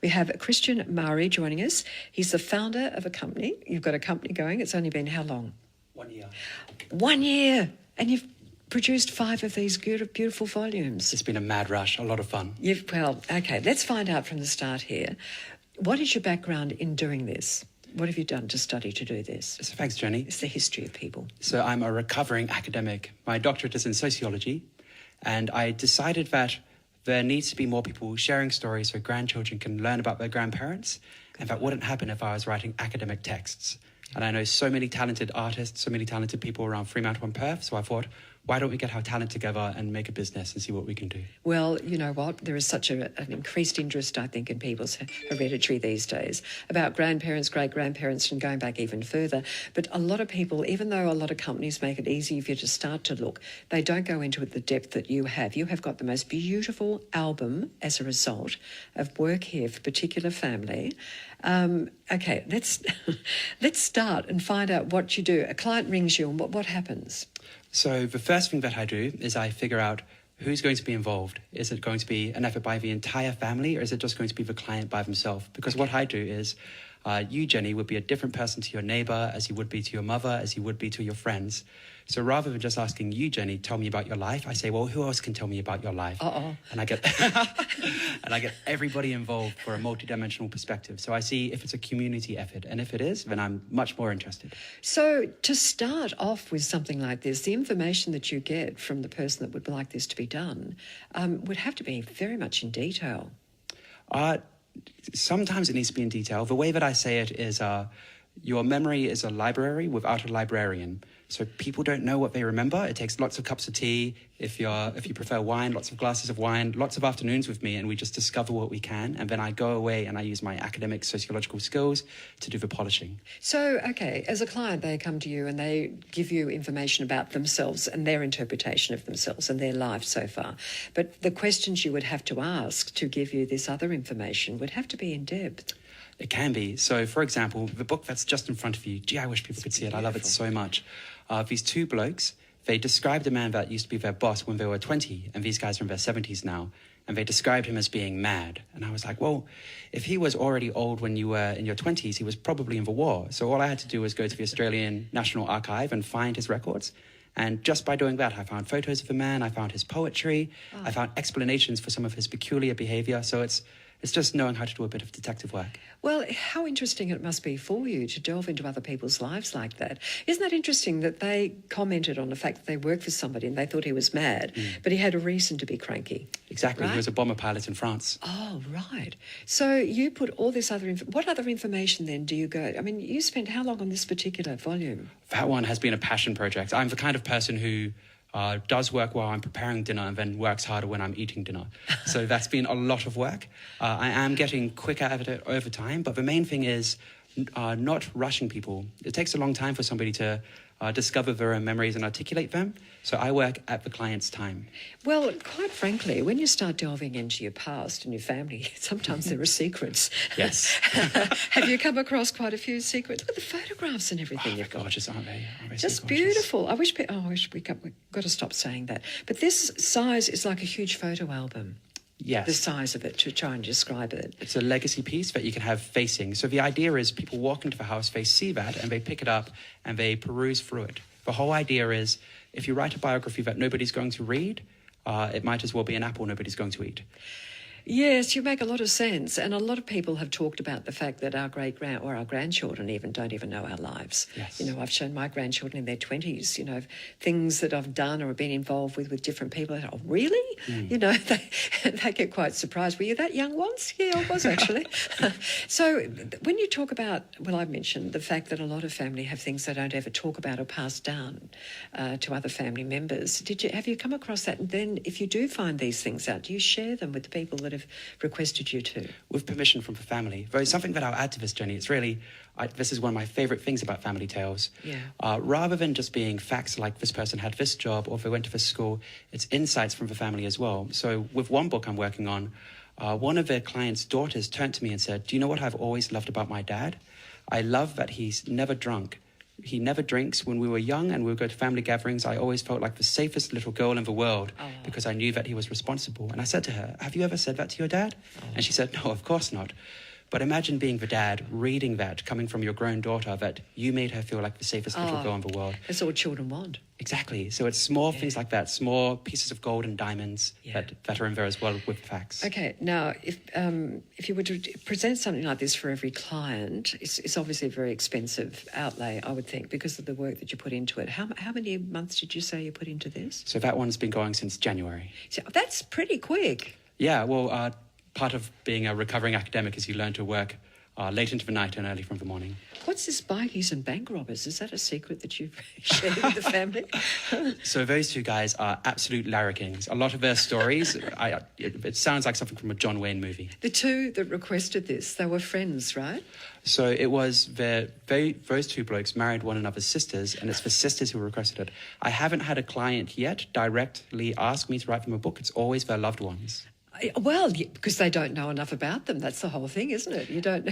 We have Christian Mauri joining us. He's the founder of a company. You've got a company going. It's only been how long? 1 year. 1 year. And you've produced 5 of these beautiful volumes. It's been a mad rush, a lot of fun. Okay, let's find out from the start here. What is your background in doing this? What have you done to study to do this? So thanks, Jenny. It's the history of people. So I'm a recovering academic. My doctorate is in sociology, and I decided that there needs to be more people sharing stories so grandchildren can learn about their grandparents, and that wouldn't happen if I was writing academic texts. And I know so many talented artists, so many talented people around Fremantle and Perth, so I thought, why don't we get our talent together and make a business and see what we can do? Well, you know what? There is such an increased interest, I think, in people's hereditary these days about grandparents, great-grandparents, and going back even further. But a lot of people, even though a lot of companies make it easy for you to start to look, they don't go into it the depth that you have. You have got the most beautiful album as a result of work here for a particular family. Okay, let's start and find out what you do. A client rings you, and what happens? So the first thing that I do is I figure out who's going to be involved. Is it going to be an effort by the entire family, or is it just going to be the client by themselves? Because what I do is you, Jenny, would be a different person to your neighbour, as you would be to your mother, as you would be to your friends. So rather than just asking you, Jenny, tell me about your life, I say, well, who else can tell me about your life? And I get everybody involved for a multidimensional perspective. So I see if it's a community effort, and if it is, then I'm much more interested. So to start off with something like this, the information that you get from the person that would like this to be done would have to be very much in detail. Sometimes it needs to be in detail. The way that I say it is your memory is a library without a librarian. So people don't know what they remember. It takes lots of cups of tea. If you prefer wine, lots of glasses of wine, lots of afternoons with me, and we just discover what we can. And then I go away and I use my academic sociological skills to do the polishing. So, okay, as a client, they come to you and they give you information about themselves and their interpretation of themselves and their life so far. But the questions you would have to ask to give you this other information would have to be in depth. It can be. So, for example, the book that's just in front of you, gee, I wish people could see it. I love it so much. These 2 blokes, they described a man that used to be their boss when they were 20, and these guys are in their 70s now, and they described him as being mad. And I was like, well, if he was already old when you were in your 20s, he was probably in the war. So all I had to do was go to the Australian National Archive and find his records. And just by doing that, I found photos of the man, I found his poetry, I found explanations for some of his peculiar behaviour. So it's just knowing how to do a bit of detective work. Well, how interesting it must be for you to delve into other people's lives like that. Isn't that interesting that they commented on the fact that they worked for somebody and they thought he was mad, but he had a reason to be cranky? Exactly. Right? He was a bomber pilot in France. Oh, right. So you put all this other... What other information then do you go... I mean, you spent how long on this particular volume? That one has been a passion project. I'm the kind of person who... does work while I'm preparing dinner and then works harder when I'm eating dinner. So that's been a lot of work. I am getting quicker at it over time, but the main thing is not rushing people. It takes a long time for somebody to discover their own memories and articulate them. So I work at the client's time. Well, quite frankly, when you start delving into your past and your family, sometimes there are secrets. Yes. Have you come across quite a few secrets? Look at the photographs and everything you've got. Gorgeous, aren't they? Just beautiful. I wish we've got to stop saying that. But this size is like a huge photo album. Yes. The size of it, to try and describe it. It's a legacy piece that you can have facing. So the idea is people walk into the house, they see that, and they pick it up and they peruse through it. The whole idea is if you write a biography that nobody's going to read, it might as well be an apple nobody's going to eat. Yes, you make a lot of sense. And a lot of people have talked about the fact that our or our grandchildren even don't even know our lives. Yes. You know, I've shown my grandchildren in their 20s, you know, things that I've done or been involved with different people. Oh, really? You know, they get quite surprised. Were you that young once? Yeah, I was actually. So when you talk about, well, I mentioned the fact that a lot of family have things they don't ever talk about or pass down to other family members. Have you come across that? And then if you do find these things out, do you share them with the people that have requested you to? With permission from the family. There's something that I'll add to this, Jenny. It's really, this is one of my favourite things about family tales. Yeah. Rather than just being facts like this person had this job or they went to this school, it's insights from the family as well. So with one book I'm working on, one of their clients' daughters turned to me and said, do you know what I've always loved about my dad? I love that he's never drunk. He never drinks. When we were young and we would go to family gatherings, I always felt like the safest little girl in the world because I knew that he was responsible. And I said to her, have you ever said that to your dad? And she said, no, of course not. But imagine being the dad, reading that, coming from your grown daughter, that you made her feel like the safest little girl in the world. That's all children want. Exactly. So it's small things like that, small pieces of gold and diamonds that are in there as well with facts. Okay, now, if you were to present something like this for every client, it's obviously a very expensive outlay, I would think, because of the work that you put into it. How many months did you say you put into this? So that one's been going since January. So that's pretty quick. Yeah, well, part of being a recovering academic is you learn to work late into the night and early from the morning. What's this bikies and bank robbers? Is that a secret that you've shared with the family? So those two guys are absolute larrikings. A lot of their stories, it sounds like something from a John Wayne movie. The two that requested this, they were friends, right? So it was those two blokes married one another's sisters, and it's the sisters who requested it. I haven't had a client yet directly ask me to write them a book. It's always their loved ones. Well, because they don't know enough about them. That's the whole thing, isn't it? You don't.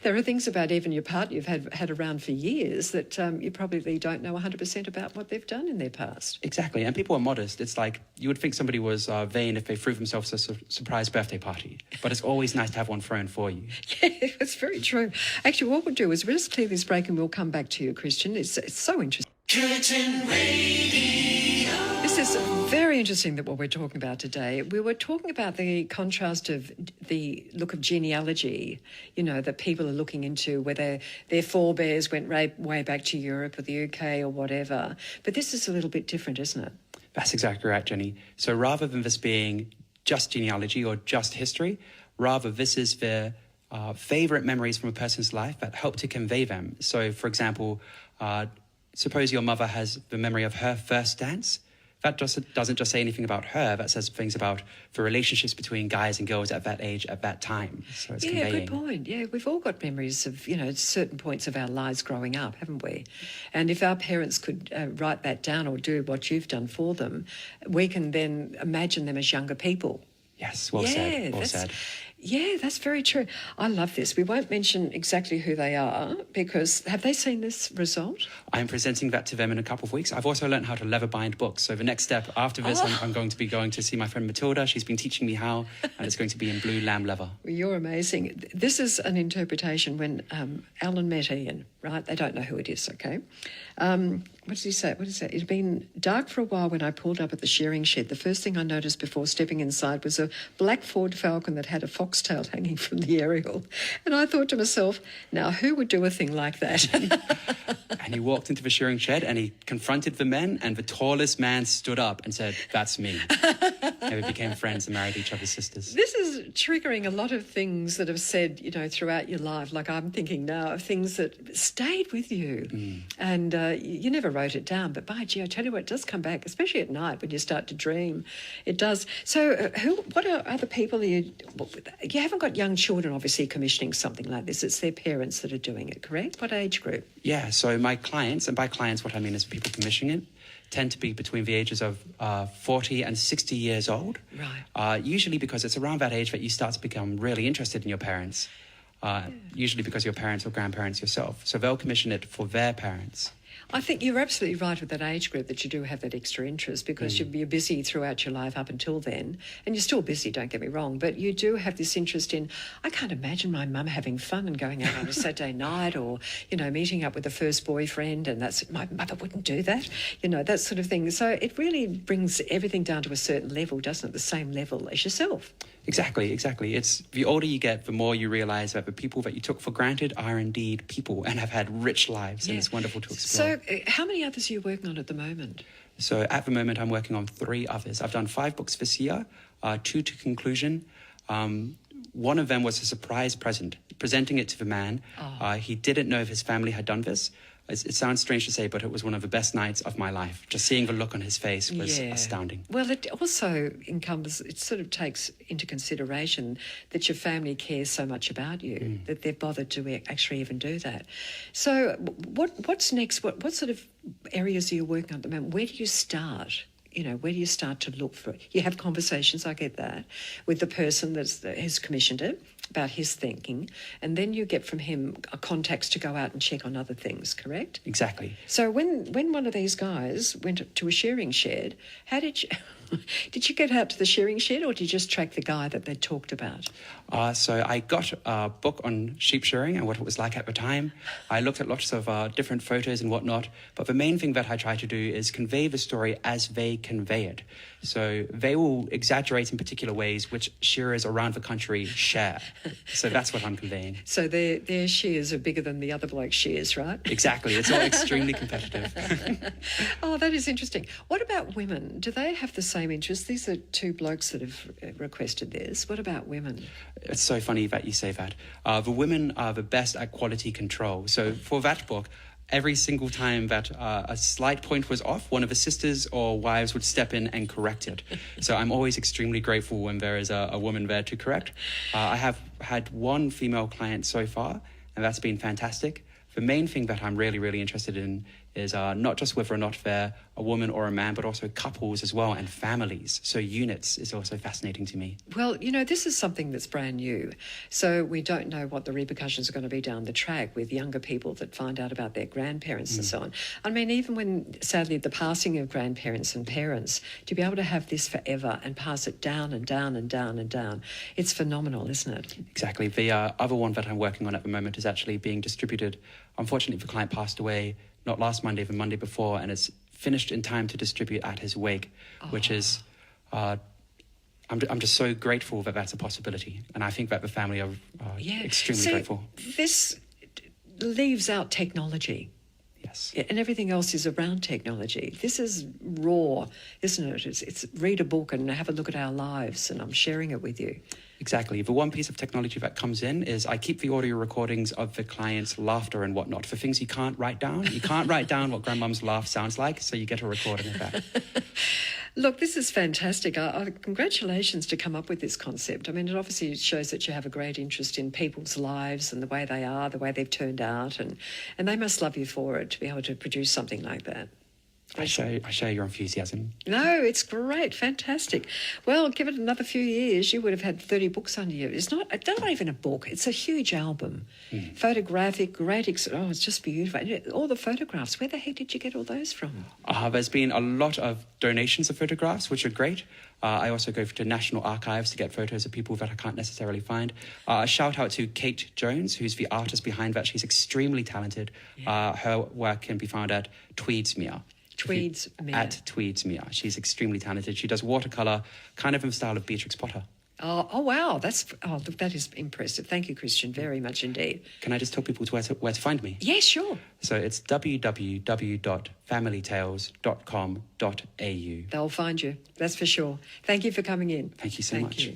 There are things about even your partner you've had around for years that you probably don't know 100% about what they've done in their past. Exactly, and people are modest. It's like you would think somebody was vain if they threw themselves a surprise birthday party, but it's always nice to have one thrown for you. Yeah, it's very true. Actually, what we'll do is we'll just clear this break and we'll come back to you, Christian. It's so interesting. Curtin Radio. This is very interesting that what we're talking about today. We were talking about the contrast of the look of genealogy, that people are looking into, whether their forebears went way back to Europe or the UK or whatever. But this is a little bit different, isn't it? That's exactly right, Jenny. So rather than this being just genealogy or just history, rather this is the favourite memories from a person's life that help to convey them. So, for example, suppose your mother has the memory of her first dance. That doesn't just say anything about her. That says things about the relationships between guys and girls at that age, at that time. So it's conveying. Good point. Yeah, we've all got memories of, certain points of our lives growing up, haven't we? And if our parents could write that down or do what you've done for them, we can then imagine them as younger people. Yes, well said. Yeah, that's very true. I love this. We won't mention exactly who they are because have they seen this result? I'm presenting that to them in a couple of weeks. I've also learned how to leather bind books. So the next step after this, I'm going to be going to see my friend Matilda. She's been teaching me how, and it's going to be in blue lamb leather. Well, you're amazing. This is an interpretation when Alan met Ian, right? They don't know who it is, okay? What does he say? What is that? It had been dark for a while when I pulled up at the shearing shed. The first thing I noticed before stepping inside was a black Ford Falcon that had a foxtail hanging from the aerial. And I thought to myself, now who would do a thing like that? And he walked into the shearing shed and he confronted the men, and the tallest man stood up and said, that's me. And we became friends and married each other's sisters. This is triggering a lot of things that have said, throughout your life. Like I'm thinking now of things that stayed with you. And you never wrote it down, but by gee, I tell you what, it does come back, especially at night when you start to dream. It does. So what are other people you haven't got young children obviously commissioning something like this. It's their parents that are doing it, correct? What age group? Yeah, so my clients, and by clients what I mean is people commissioning it, tend to be between the ages of 40 and 60 years old. Right. Usually because it's around that age that you start to become really interested in your parents. Usually because you're parents or grandparents yourself. So they'll commission it for their parents. I think you're absolutely right with that age group that you do have that extra interest because you're busy throughout your life up until then. And you're still busy, don't get me wrong, but you do have this interest in, I can't imagine my mum having fun and going out on a Saturday night or, meeting up with a first boyfriend, and my mother wouldn't do that, that sort of thing. So it really brings everything down to a certain level, doesn't it? The same level as yourself. Exactly. It's the older you get, the more you realise that the people that you took for granted are indeed people and have had rich lives, and it's wonderful to explore. So how many others are you working on at the moment? So at the moment, I'm working on 3 others. I've done 5 books this year, 2 to conclusion. One of them was a surprise present, presenting it to the man. He didn't know if his family had done this. It sounds strange to say, but it was one of the best nights of my life. Just seeing the look on his face was astounding. Well, it also it sort of takes into consideration that your family cares so much about you, that they've bothered to actually even do that. So what's next? What sort of areas are you working on at the moment? Where do you start? Where do you start to look for it? You have conversations, I get that, with the person that has commissioned it. about his thinking, and then you get from him a contacts to go out and check on other things, correct? Exactly. So when one of these guys went to a shearing shed, how did you... Did you get out to the shearing shed, or did you just track the guy that they talked about? So I got a book on sheep shearing and what it was like at the time. I looked at lots of different photos and whatnot, but the main thing that I try to do is convey the story as they convey it. So they will exaggerate in particular ways which shearers around the country share. So that's what I'm conveying. So their shears are bigger than the other bloke's shears, right? Exactly. It's all extremely competitive. Oh, that is interesting. What about women? Do they have the same interest? These are two blokes that have requested this. What about women? It's so funny that you say that. The women are the best at quality control. So for that book, every single time that a slight point was off, one of the sisters or wives would step in and correct it. So I'm always extremely grateful when there is a woman there to correct. I have had one female client so far, and that's been fantastic. The main thing that I'm really, really interested in is not just whether or not they're a woman or a man, but also couples as well and families. So units is also fascinating to me. Well, this is something that's brand new. So we don't know what the repercussions are going to be down the track with younger people that find out about their grandparents and so on. I mean, even when, sadly, the passing of grandparents and parents, to be able to have this forever and pass it down and down and down and down, it's phenomenal, isn't it? Exactly. The other one that I'm working on at the moment is actually being distributed. Unfortunately, the client passed away not last Monday, the Monday before, and it's finished in time to distribute at his wake, which is, I'm just so grateful that that's a possibility. And I think that the family are extremely grateful. This leaves out technology. Yes. And everything else is around technology. This is raw, isn't it? It's read a book and have a look at our lives, and I'm sharing it with you. Exactly. The one piece of technology that comes in is I keep the audio recordings of the client's laughter and whatnot for things you can't write down. You can't write down what grandmum's laugh sounds like, so you get a recording of that. Look, this is fantastic. Congratulations to come up with this concept. I mean, it obviously shows that you have a great interest in people's lives and the way they are, the way they've turned out, and they must love you for it to be able to produce something like that. I share your enthusiasm. No, it's great, fantastic. Well, give it another few years, you would have had 30 books under you. It's not even a book, it's a huge album. Photographic, great, it's just beautiful. All the photographs, where the heck did you get all those from? There's been a lot of donations of photographs, which are great. I also go to National Archives to get photos of people that I can't necessarily find. A shout out to Kate Jones, who's the artist behind that. She's extremely talented. Yeah. Her work can be found at Tweedsmere. At Tweedsmere. She's extremely talented. She does watercolour, kind of in the style of Beatrix Potter. Oh wow, that is impressive. Thank you, Christian, very much indeed. Can I just tell people where to find me? Yeah, sure. So it's www.familytales.com.au. They'll find you, that's for sure. Thank you for coming in. Thank you so much. You.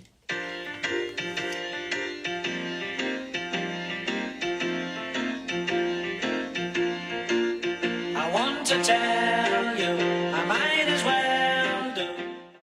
I want to tell you